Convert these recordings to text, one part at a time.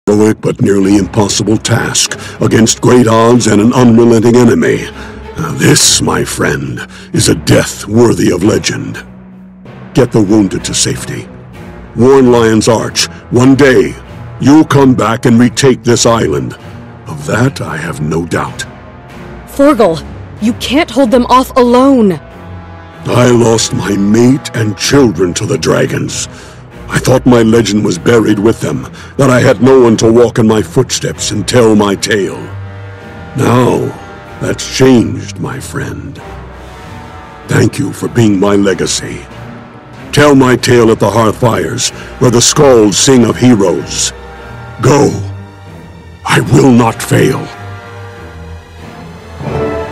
heroic but nearly impossible task against great odds and an unrelenting enemy. Now this, my friend, is a death worthy of legend. Get the wounded to safety. Warn Lion's Arch, one day you'll come back and retake this island. Of that I have no doubt. Forgal, you can't hold them off alone. I lost my mate and children to the dragons. I thought my legend was buried with them, that I had no one to walk in my footsteps and tell my tale. Now, that's changed, my friend. Thank you for being my legacy. Tell my tale at the hearth fires, where the skalds sing of heroes. Go. I will not fail.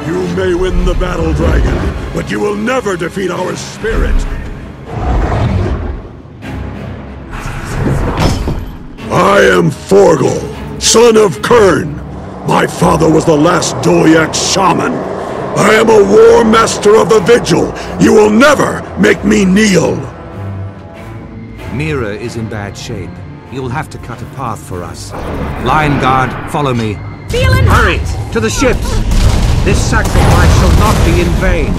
You may win the battle, dragon, but you will never defeat our spirit. I am Forgal, son of Kern. My father was the last Dolyak shaman. I am a war master of the Vigil. You will never make me kneel. Mira is in bad shape. You'll have to cut a path for us. Lion Guard, follow me. Feeling Hurry! To the ships! This sacrifice shall not be in vain.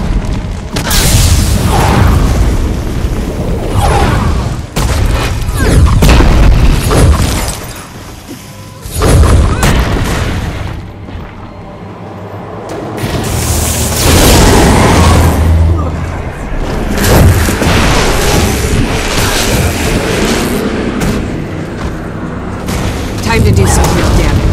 Time to do some quick damage.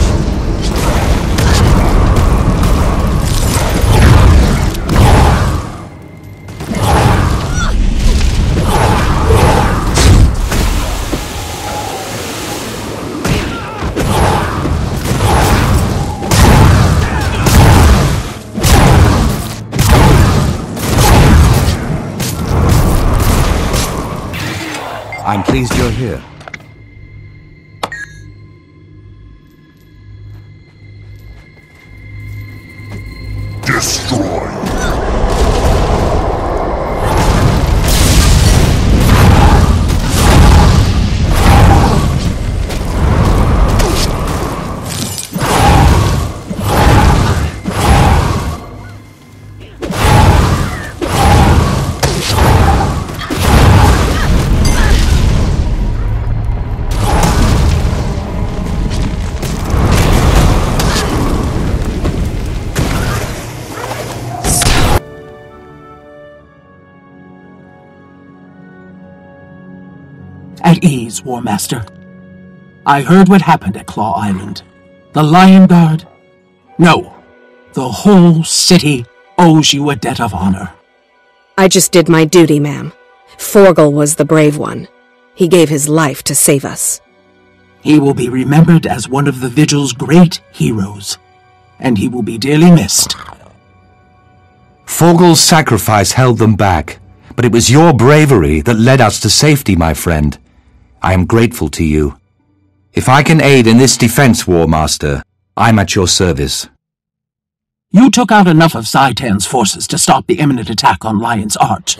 I'm pleased you're here. Destroy. At ease, War Master. I heard what happened at Claw Island. The Lion Guard? No. The whole city owes you a debt of honor. I just did my duty, ma'am. Forgal was the brave one. He gave his life to save us. He will be remembered as one of the Vigil's great heroes, and he will be dearly missed. Forgal's sacrifice held them back, but it was your bravery that led us to safety, my friend. I am grateful to you. If I can aid in this defense, War Master, I'm at your service. You took out enough of Zaitan's forces to stop the imminent attack on Lion's Arch,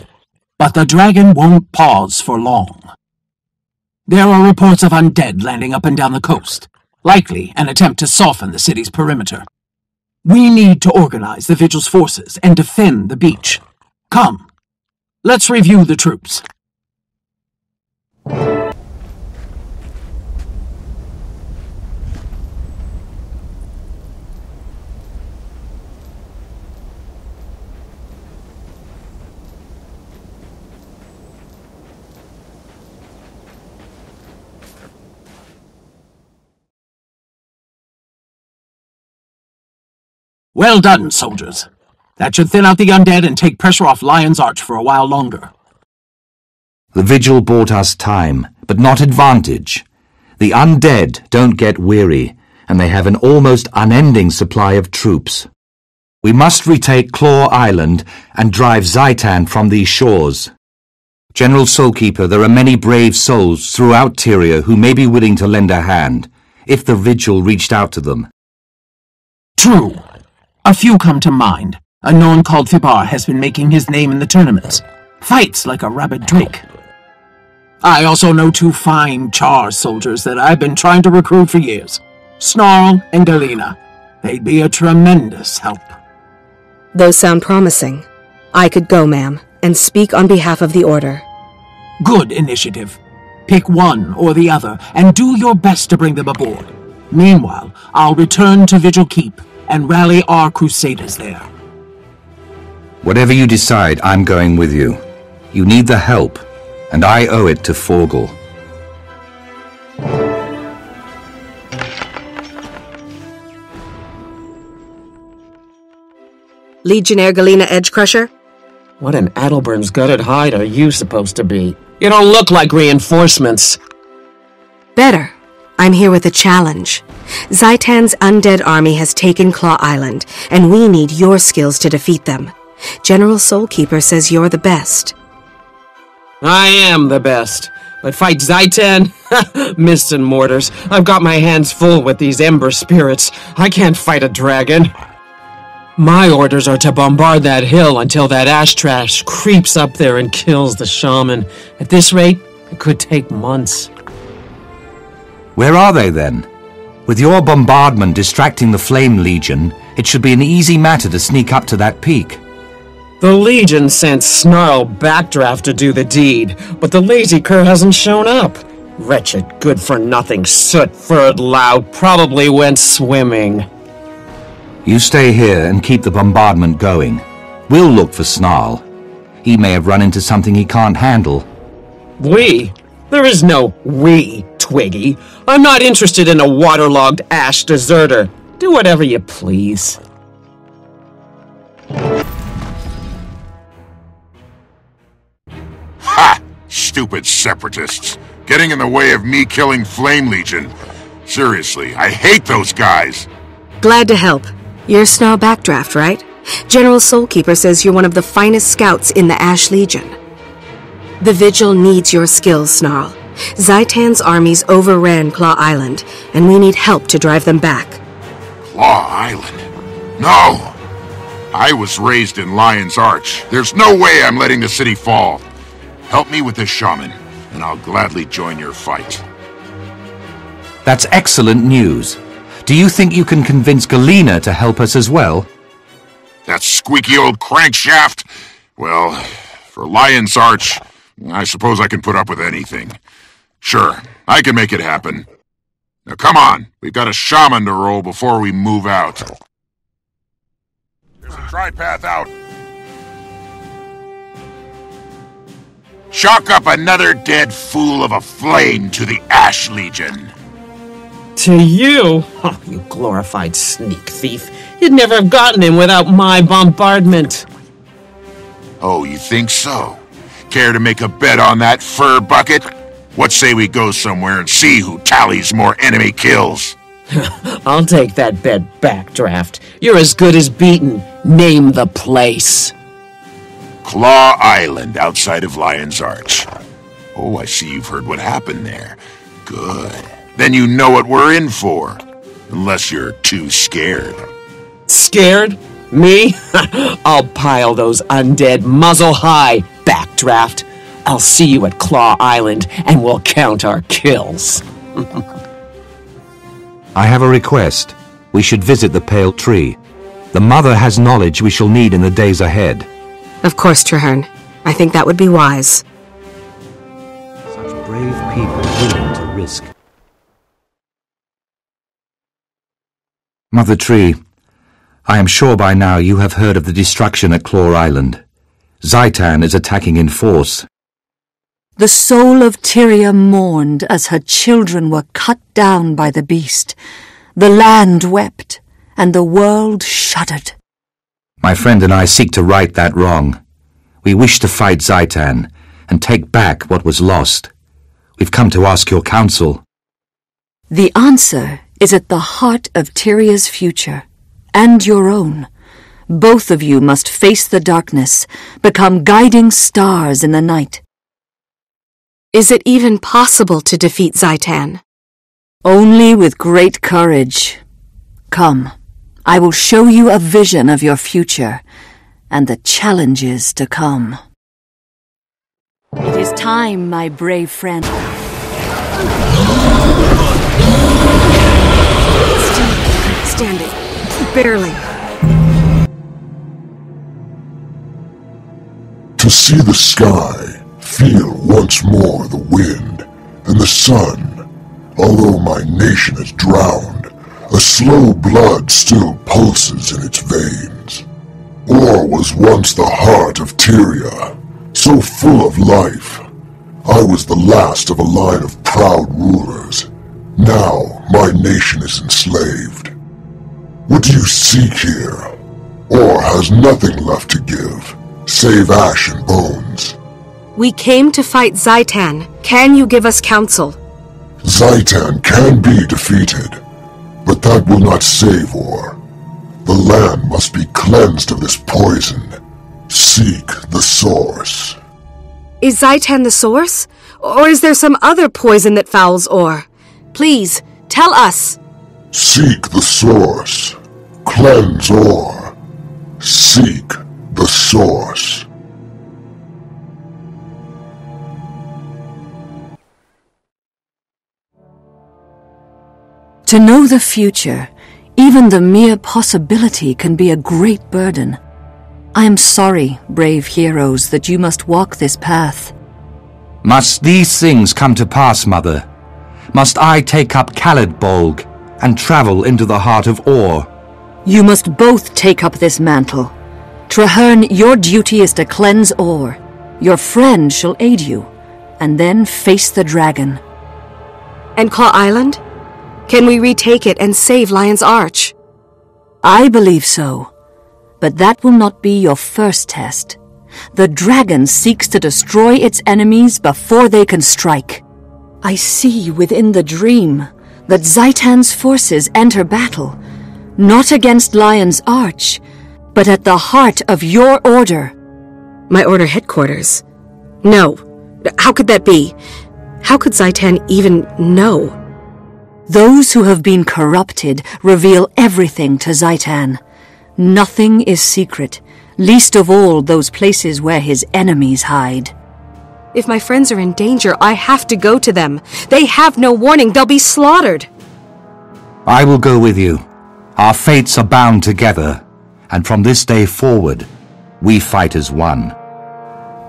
but the dragon won't pause for long. There are reports of undead landing up and down the coast, likely an attempt to soften the city's perimeter. We need to organize the Vigil's forces and defend the beach. Come, let's review the troops. Well done, soldiers. That should thin out the undead and take pressure off Lion's Arch for a while longer. The Vigil bought us time, but not advantage. The undead don't get weary, and they have an almost unending supply of troops. We must retake Claw Island and drive Zaitan from these shores. General Soulkeeper, there are many brave souls throughout Tyria who may be willing to lend a hand, if the Vigil reached out to them. True. A few come to mind. A Norn called Fibar has been making his name in the tournaments. Fights like a rabid drake. I also know two fine Char soldiers that I've been trying to recruit for years. Snarl and Galena. They'd be a tremendous help. Those sound promising. I could go, ma'am, and speak on behalf of the Order. Good initiative. Pick one or the other, and do your best to bring them aboard. Meanwhile, I'll return to Vigil Keep and rally our crusaders there. Whatever you decide, I'm going with you. You need the help, and I owe it to Forgel. Legionnaire Galena Edgecrusher? What an Adelburn's gutted hide are you supposed to be? You don't look like reinforcements. Better. I'm here with a challenge. Zaitan's undead army has taken Claw Island, and we need your skills to defeat them. General Soulkeeper says you're the best. I am the best. But fight Zaitan? Mists and mortars. I've got my hands full with these ember spirits. I can't fight a dragon. My orders are to bombard that hill until that ash trash creeps up there and kills the shaman. At this rate, it could take months. Where are they then? With your bombardment distracting the Flame Legion, it should be an easy matter to sneak up to that peak. The Legion sent Snarl Backdraft to do the deed, but the lazy cur hasn't shown up. Wretched, good-for-nothing, soot-furred lout probably went swimming. You stay here and keep the bombardment going. We'll look for Snarl. He may have run into something he can't handle. We? There is no we, Twiggy. I'm not interested in a waterlogged ash deserter. Do whatever you please. Ha! Stupid separatists. Getting in the way of me killing Flame Legion. Seriously, I hate those guys. Glad to help. You're Snarl Backdraft, right? General Soulkeeper says you're one of the finest scouts in the Ash Legion. The Vigil needs your skills, Snarl. Zaitan's armies overran Claw Island, and we need help to drive them back. Claw Island? No! I was raised in Lion's Arch. There's no way I'm letting the city fall. Help me with this shaman, and I'll gladly join your fight. That's excellent news. Do you think you can convince Galena to help us as well? That squeaky old crankshaft? Well, for Lion's Arch, I suppose I can put up with anything. Sure, I can make it happen. Now come on, we've got a shaman to roll before we move out. There's a tri-path out. Chalk up another dead fool of a flame to the Ash Legion. To you? Oh, you glorified sneak thief. You'd never have gotten him without my bombardment. Oh, you think so? Care to make a bet on that fur bucket? What say we go somewhere and see who tallies more enemy kills? I'll take that bet Backdraft. You're as good as beaten. Name the place. Claw Island outside of Lion's Arch. Oh, I see you've heard what happened there. Good. Then you know what we're in for. Unless you're too scared. Scared? Me? I'll pile those undead muzzle high, Backdraft. I'll see you at Claw Island, and we'll count our kills. I have a request. We should visit the Pale Tree. The Mother has knowledge we shall need in the days ahead. Of course, Traherne. I think that would be wise. Such brave people willing to risk. Mother Tree, I am sure by now you have heard of the destruction at Claw Island. Zaitan is attacking in force. The soul of Tyria mourned as her children were cut down by the beast. The land wept, and the world shuddered. My friend and I seek to right that wrong. We wish to fight Zaitan and take back what was lost. We've come to ask your counsel. The answer is at the heart of Tyria's future, and your own. Both of you must face the darkness, become guiding stars in the night. Is it even possible to defeat Zaitan? Only with great courage. Come, I will show you a vision of your future, and the challenges to come. It is time, my brave friend. Standing. Barely. To see the sky, feel once more the wind and the sun. Although my nation is drowned, a slow blood still pulses in its veins. Or was once the heart of Tyria, so full of life. I was the last of a line of proud rulers. Now my nation is enslaved. What do you seek here? Or has nothing left to give, save ash and bones? We came to fight Zaitan. Can you give us counsel? Zaitan can be defeated, but that will not save Or. The land must be cleansed of this poison. Seek the source. Is Zaitan the source? Or is there some other poison that fouls Or? Please, tell us. Seek the source. Cleanse Or. Seek the source. To know the future, even the mere possibility can be a great burden. I am sorry, brave heroes, that you must walk this path. Must these things come to pass, Mother? Must I take up Khalidbolg and travel into the heart of Or? You must both take up this mantle. Traherne, your duty is to cleanse Or. Your friend shall aid you, and then face the dragon. And Claw Island? Can we retake it and save Lion's Arch? I believe so. But that will not be your first test. The dragon seeks to destroy its enemies before they can strike. I see within the dream that Zaitan's forces enter battle, not against Lion's Arch, but at the heart of your order. My order headquarters? No. How could that be? How could Zaitan even know? Those who have been corrupted reveal everything to Zaitan. Nothing is secret, least of all those places where his enemies hide. If my friends are in danger, I have to go to them. They have no warning. They'll be slaughtered. I will go with you. Our fates are bound together, and from this day forward, we fight as one.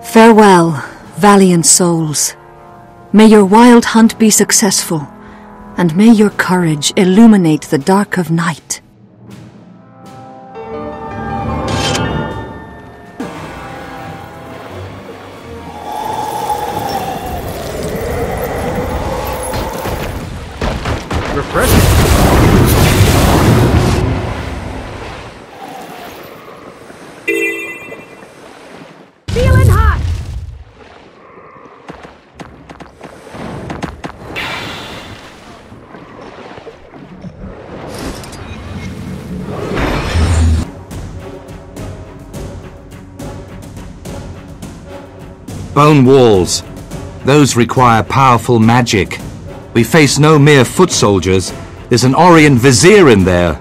Farewell, valiant souls. May your wild hunt be successful, and may your courage illuminate the dark of night. Refreshing. Feeling hot! Bone walls. Those require powerful magic. We face no mere foot soldiers. There's an Orient vizier in there.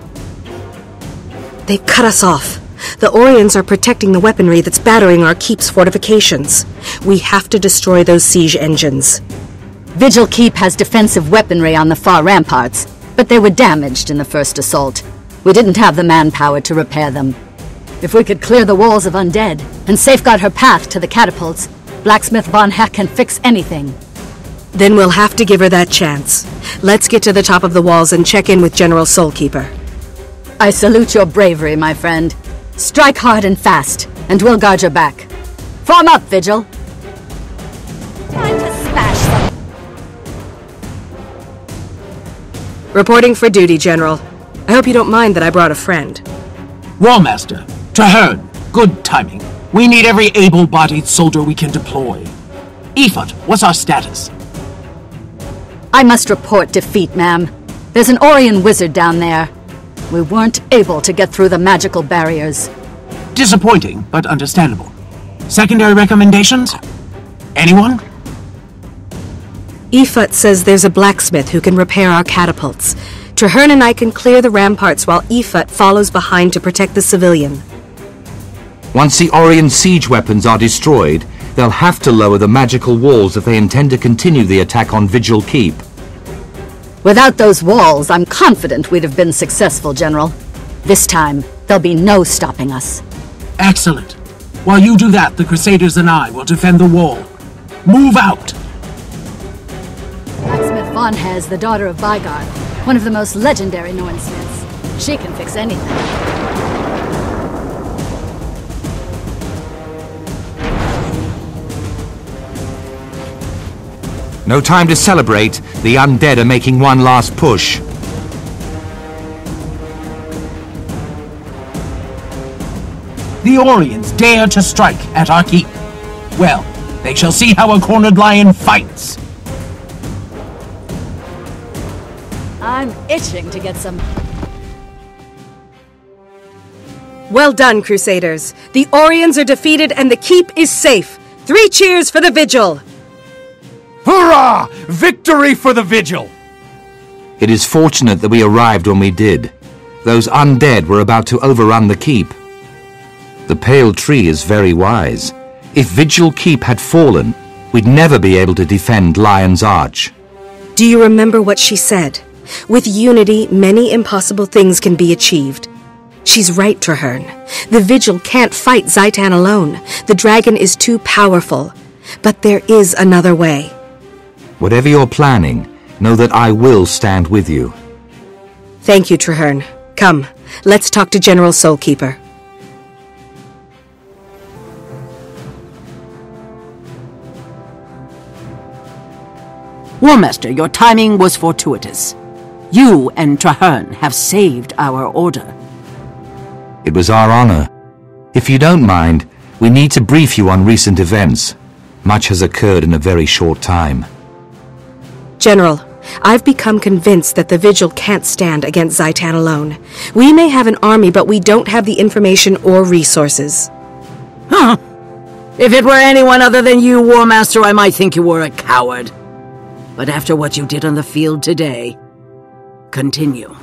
They cut us off. The Orions are protecting the weaponry that's battering our keep's fortifications. We have to destroy those siege engines. Vigil Keep has defensive weaponry on the far ramparts, but they were damaged in the first assault. We didn't have the manpower to repair them. If we could clear the walls of Undead and safeguard her path to the catapults, Blacksmith Von Heck can fix anything. Then we'll have to give her that chance. Let's get to the top of the walls and check in with General Soulkeeper. I salute your bravery, my friend. Strike hard and fast, and we'll guard your back. Form up, Vigil! Time to smash them! Reporting for duty, General. I hope you don't mind that I brought a friend. Warmaster, Traherne, good timing. We need every able-bodied soldier we can deploy. Ifat, what's our status? I must report defeat, ma'am. There's an Orion wizard down there. We weren't able to get through the magical barriers. Disappointing, but understandable. Secondary recommendations? Anyone? Ifat says there's a blacksmith who can repair our catapults. Traherne and I can clear the ramparts while Ifat follows behind to protect the civilian. Once the Orion siege weapons are destroyed, They'll have to lower the magical walls if they intend to continue the attack on Vigil Keep. Without those walls, I'm confident we'd have been successful, General. This time, there'll be no stopping us. Excellent. While you do that, the Crusaders and I will defend the wall. Move out! Blacksmith Vonhair is the daughter of Bygarth, one of the most legendary Norn smiths. She can fix anything. No time to celebrate. The undead are making one last push. The Orions dare to strike at our keep. Well, they shall see how a cornered lion fights. I'm itching to get some... Well done, Crusaders. The Orions are defeated and the keep is safe. 3 cheers for the Vigil! Hurrah! Victory for the Vigil! It is fortunate that we arrived when we did. Those undead were about to overrun the keep. The Pale Tree is very wise. If Vigil Keep had fallen, we'd never be able to defend Lion's Arch. Do you remember what she said? With unity, many impossible things can be achieved. She's right, Traherne. The Vigil can't fight Zhaitan alone. The dragon is too powerful. But there is another way. Whatever you're planning, know that I will stand with you. Thank you, Traherne. Come, let's talk to General Soulkeeper. Warmaster, your timing was fortuitous. You and Traherne have saved our order. It was our honor. If you don't mind, we need to brief you on recent events. Much has occurred in a very short time. General, I've become convinced that the Vigil can't stand against Zhaitan alone. We may have an army, but we don't have the information or resources. Huh. If it were anyone other than you, Warmaster, I might think you were a coward. But after what you did on the field today, continue.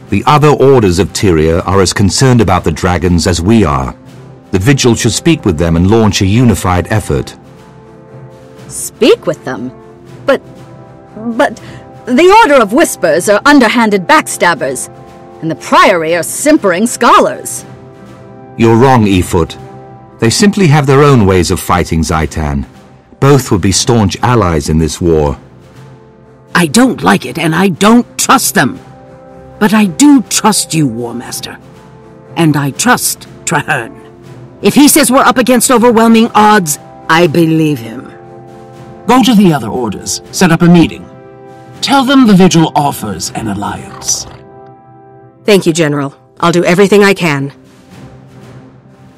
The other orders of Tyria are as concerned about the dragons as we are. The Vigil should speak with them and launch a unified effort. Speak with them? But the Order of Whispers are underhanded backstabbers, and the Priory are simpering scholars. You're wrong, Efoot. They simply have their own ways of fighting Zhaitan. Both would be staunch allies in this war. I don't like it, and I don't trust them. But I do trust you, Warmaster. And I trust Traherne. If he says we're up against overwhelming odds, I believe him. Go to the other orders. Set up a meeting. Tell them the Vigil offers an alliance. Thank you, General. I'll do everything I can.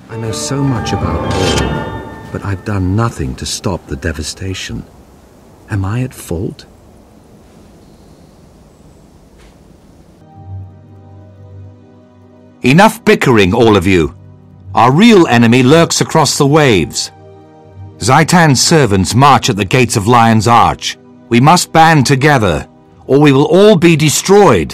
I know so much about war, but I've done nothing to stop the devastation. Am I at fault? Enough bickering, all of you. Our real enemy lurks across the waves. Zhaitan's servants march at the gates of Lion's Arch. We must band together, or we will all be destroyed.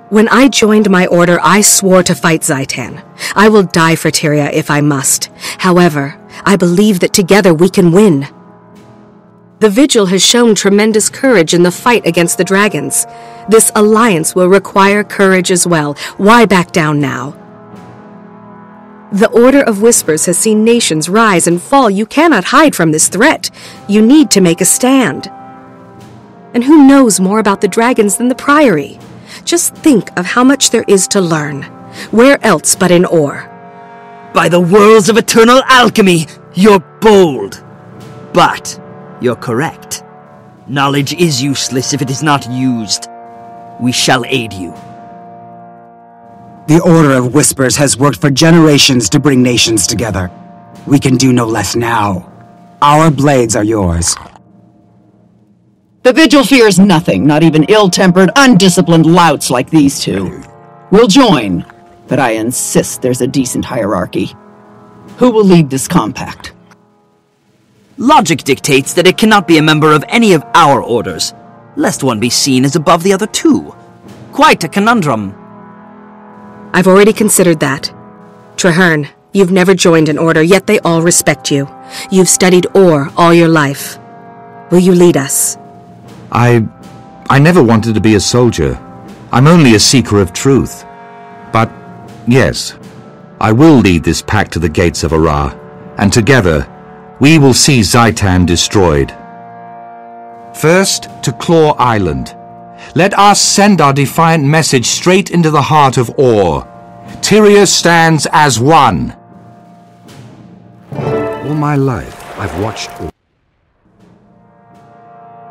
When I joined my order, I swore to fight Zhaitan. I will die for Tyria if I must. However, I believe that together we can win. The Vigil has shown tremendous courage in the fight against the dragons. This alliance will require courage as well. Why back down now? The Order of Whispers has seen nations rise and fall. You cannot hide from this threat. You need to make a stand. And who knows more about the dragons than the Priory? Just think of how much there is to learn. Where else but in Ore? By the worlds of eternal alchemy, you're bold. But you're correct. Knowledge is useless if it is not used. We shall aid you. The Order of Whispers has worked for generations to bring nations together. We can do no less now. Our blades are yours. The Vigil fears nothing, not even ill-tempered, undisciplined louts like these two. We'll join, but I insist there's a decent hierarchy. Who will lead this compact? Logic dictates that it cannot be a member of any of our orders, lest one be seen as above the other two. Quite a conundrum. I've already considered that. Traherne, You've never joined an order, yet they all respect you. You've studied ore all your life. Will you lead us? I never wanted to be a soldier. I'm only a seeker of truth. But, yes, I will lead this pack to the gates of Ara, and together, we will see Zaitan destroyed. First, to Claw Island. Let us send our defiant message straight into the heart of Ore. Tyria stands as one. All my life, I've watched Ore.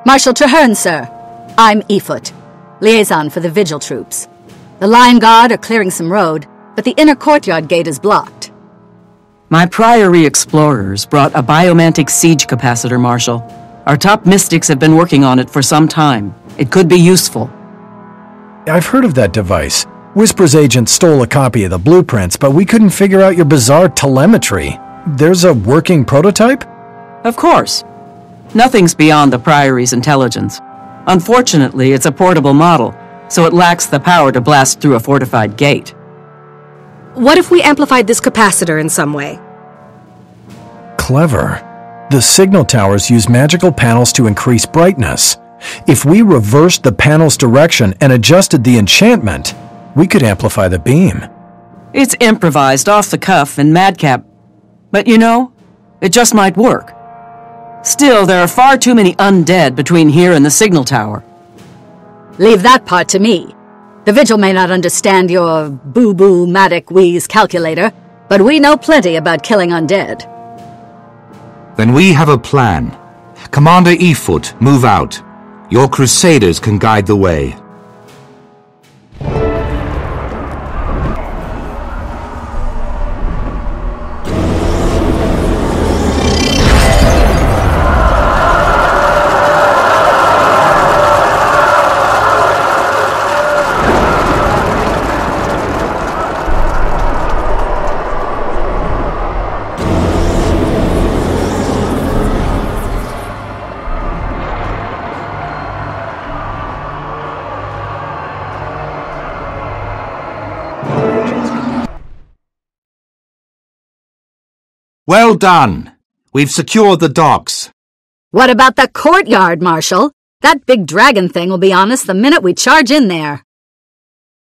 Marshal Traherne, sir. I'm Efoot, liaison for the Vigil troops. The Lion Guard are clearing some road, but the inner courtyard gate is blocked. My Priory explorers brought a biomantic siege capacitor, Marshal. Our top mystics have been working on it for some time. It could be useful. I've heard of that device. Whisper's agent stole a copy of the blueprints, but we couldn't figure out your bizarre telemetry. There's a working prototype? Of course. Nothing's beyond the Priory's intelligence. Unfortunately, it's a portable model, so it lacks the power to blast through a fortified gate. What if we amplified this capacitor in some way? Clever. The signal towers use magical panels to increase brightness. If we reversed the panel's direction and adjusted the enchantment, we could amplify the beam. It's improvised off the cuff and madcap, but you know, it just might work. Still, there are far too many undead between here and the signal tower. Leave that part to me. The Vigil may not understand your boo-boo-matic-wheeze calculator, but we know plenty about killing undead. Then we have a plan. Commander Efoot, move out. Your crusaders can guide the way. Well done. We've secured the docks. What about the courtyard, Marshal? That big dragon thing will be on us the minute we charge in there.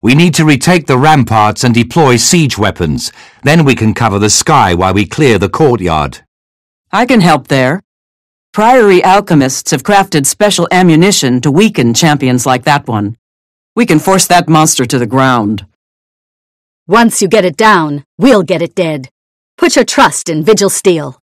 We need to retake the ramparts and deploy siege weapons. Then we can cover the sky while we clear the courtyard. I can help there. Priory alchemists have crafted special ammunition to weaken champions like that one. We can force that monster to the ground. Once you get it down, we'll get it dead. Put your trust in Vigil Steel.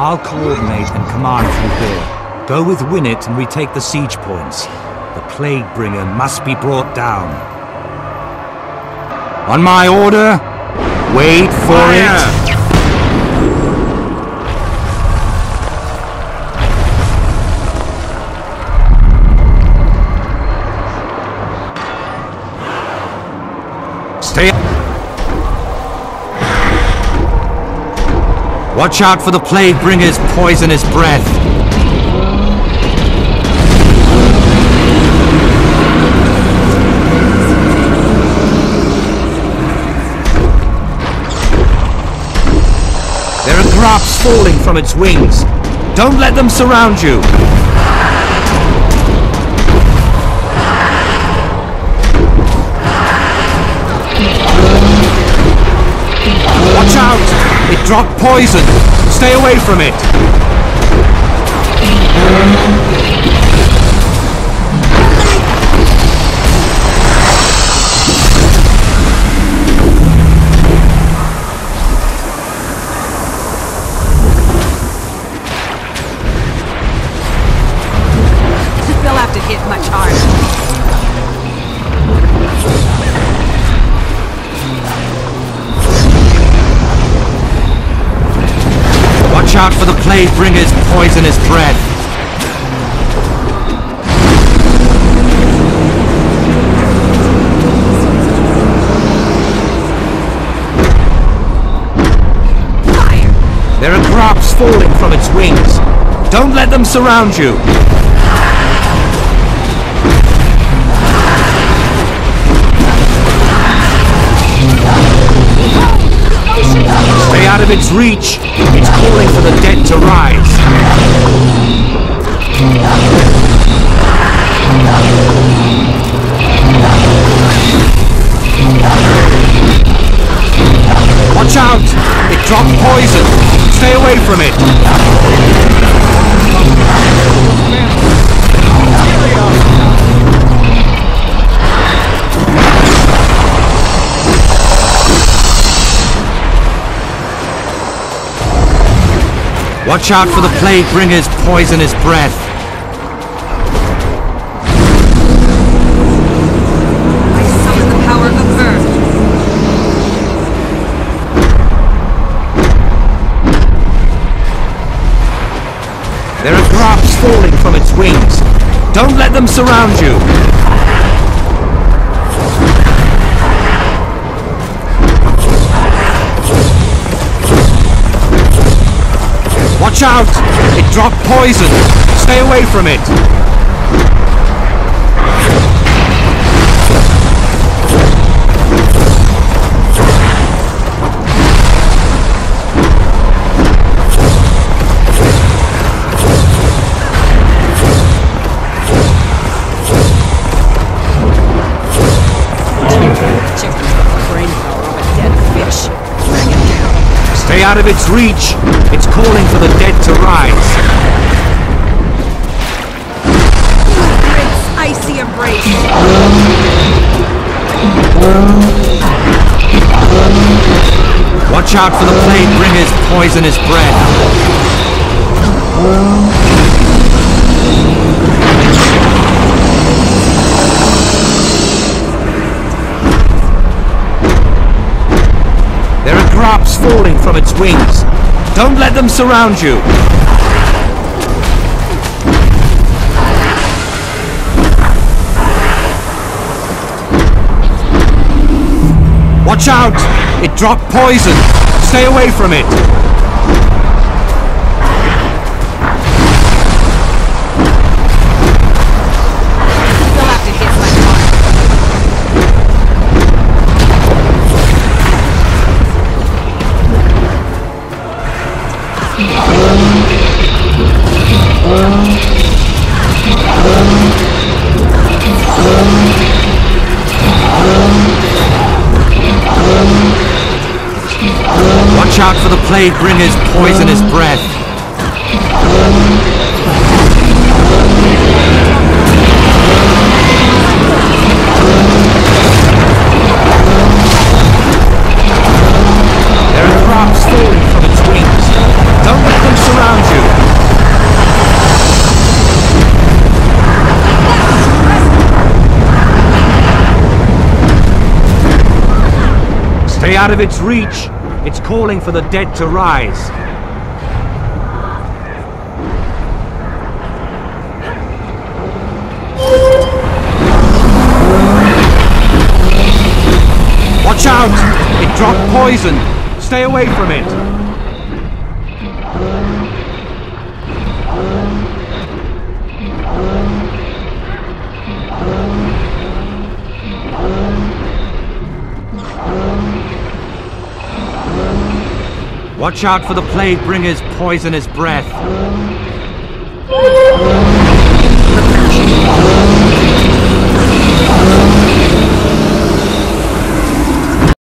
I'll coordinate and command from here. Go with Winnet and retake the siege points. The Plaguebringer must be brought down. On my order, wait for it. Stay up. Watch out for the Plaguebringer's poisonous breath. There There are drops falling from its wings. Don't let them surround you. Watch out! It dropped poison. Stay away from it. They'll have to hit much harder. Watch out for the Plague Bringer's poisonous breath. There are drops falling from its wings. Don't let them surround you. Stay out of its reach. It's calling for the dead to rise. Watch out! It dropped poison. Stay away from it. Watch out for the Plague Bringer's poisonous breath. I summon the power of Earth. There are drops falling from its wings. Don't let them surround you. Watch out! It dropped poison. Stay away from it. Stay out of its reach. It's calling for the dead to rise. Prince, icy embrace. Watch out for the Plague Bringer's poisonous breath. There are drops falling from its wings. Don't let them surround you. Watch out! It dropped poison. Stay away from it. They'll have to hit much harder. Watch out for the Plague Bringer's poisonous breath. There are drops falling from its wings. Don't let them surround you. Stay out of its reach. It's calling for the dead to rise. Watch out! It dropped poison. Stay away from it. Watch out for the Plague Bringer's poisonous breath.